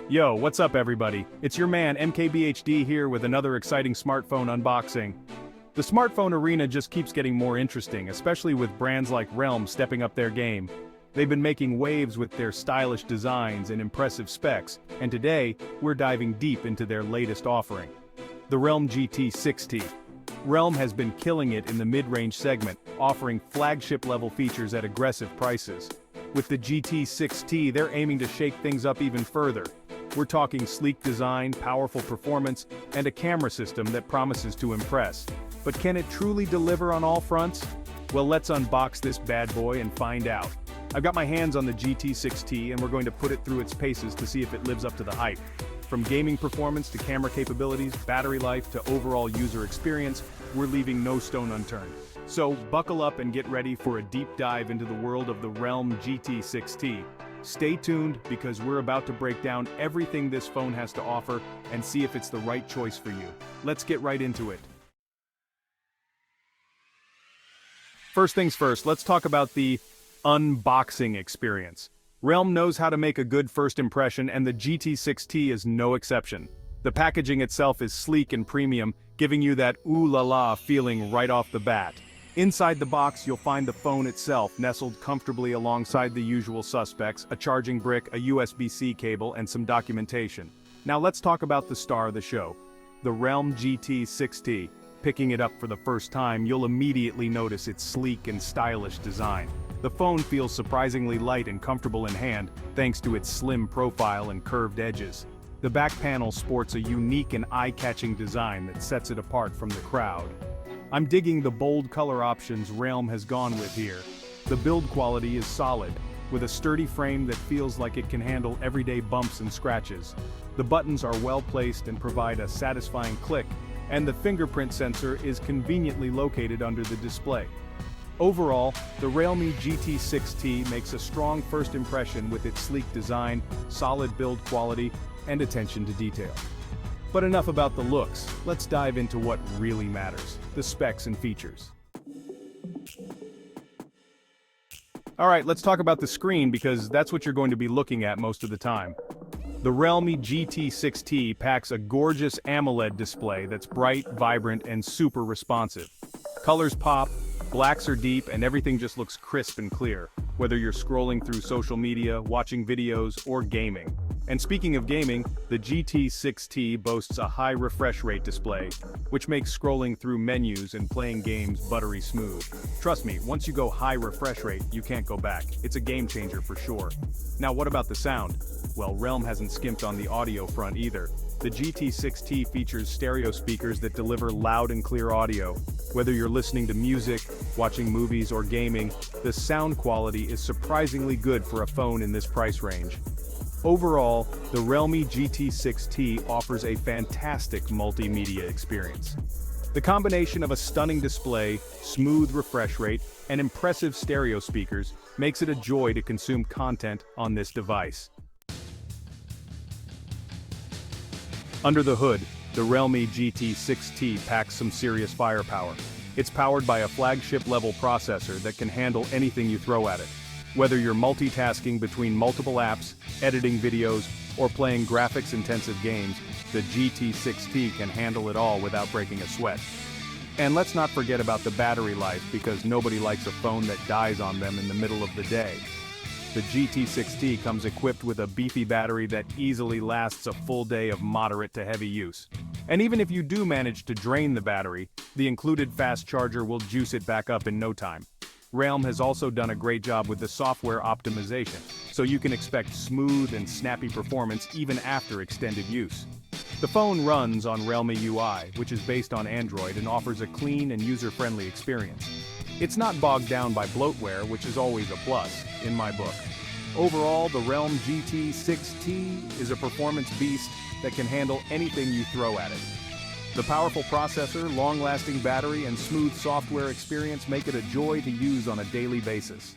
Yo, what's up everybody? It's your man MKBHD here with another exciting smartphone unboxing. The smartphone arena just keeps getting more interesting, especially with brands like Realme stepping up their game. They've been making waves with their stylish designs and impressive specs, and today, we're diving deep into their latest offering. The Realme GT 6T. Realme has been killing it in the mid-range segment, offering flagship-level features at aggressive prices. With the GT 6T, they're aiming to shake things up even further. We're talking sleek design, powerful performance, and a camera system that promises to impress. But can it truly deliver on all fronts? Well, let's unbox this bad boy and find out. I've got my hands on the GT 6T and we're going to put it through its paces to see if it lives up to the hype. From gaming performance to camera capabilities, battery life to overall user experience, we're leaving no stone unturned. So buckle up and get ready for a deep dive into the world of the Realme GT 6T. Stay tuned because we're about to break down everything this phone has to offer and see if it's the right choice for you. Let's get right into it. First things first, let's talk about the unboxing experience. Realme knows how to make a good first impression and the GT 6T is no exception. The packaging itself is sleek and premium, giving you that ooh la la feeling right off the bat. Inside the box, you'll find the phone itself nestled comfortably alongside the usual suspects, a charging brick, a USB-C cable, and some documentation. Now let's talk about the star of the show, the Realme GT 6T. Picking it up for the first time, you'll immediately notice its sleek and stylish design. The phone feels surprisingly light and comfortable in hand, thanks to its slim profile and curved edges. The back panel sports a unique and eye-catching design that sets it apart from the crowd. I'm digging the bold color options Realme has gone with here. The build quality is solid, with a sturdy frame that feels like it can handle everyday bumps and scratches. The buttons are well placed and provide a satisfying click, and the fingerprint sensor is conveniently located under the display. Overall, the Realme GT 6T makes a strong first impression with its sleek design, solid build quality, and attention to detail. But enough about the looks, let's dive into what really matters, the specs and features. Alright, let's talk about the screen because that's what you're going to be looking at most of the time. The Realme GT 6T packs a gorgeous AMOLED display that's bright, vibrant, and super responsive. Colors pop, blacks are deep, and everything just looks crisp and clear, whether you're scrolling through social media, watching videos, or gaming. And speaking of gaming, the GT 6T boasts a high refresh rate display, which makes scrolling through menus and playing games buttery smooth. Trust me, once you go high refresh rate, you can't go back. It's a game changer for sure. Now what about the sound? Well, Realme hasn't skimped on the audio front either. The GT 6T features stereo speakers that deliver loud and clear audio. Whether you're listening to music, watching movies, or gaming, the sound quality is surprisingly good for a phone in this price range. Overall, the Realme GT 6T offers a fantastic multimedia experience. The combination of a stunning display, smooth refresh rate, and impressive stereo speakers makes it a joy to consume content on this device. Under the hood, the Realme GT 6T packs some serious firepower. It's powered by a flagship-level processor that can handle anything you throw at it. Whether you're multitasking between multiple apps, editing videos, or playing graphics-intensive games, the GT 6T can handle it all without breaking a sweat. And let's not forget about the battery life because nobody likes a phone that dies on them in the middle of the day. The GT 6T comes equipped with a beefy battery that easily lasts a full day of moderate to heavy use. And even if you do manage to drain the battery, the included fast charger will juice it back up in no time. Realme has also done a great job with the software optimization, so you can expect smooth and snappy performance even after extended use. The phone runs on Realme UI, which is based on Android and offers a clean and user-friendly experience. It's not bogged down by bloatware, which is always a plus, in my book. Overall, the Realme GT 6T is a performance beast that can handle anything you throw at it. The powerful processor, long-lasting battery, and smooth software experience make it a joy to use on a daily basis.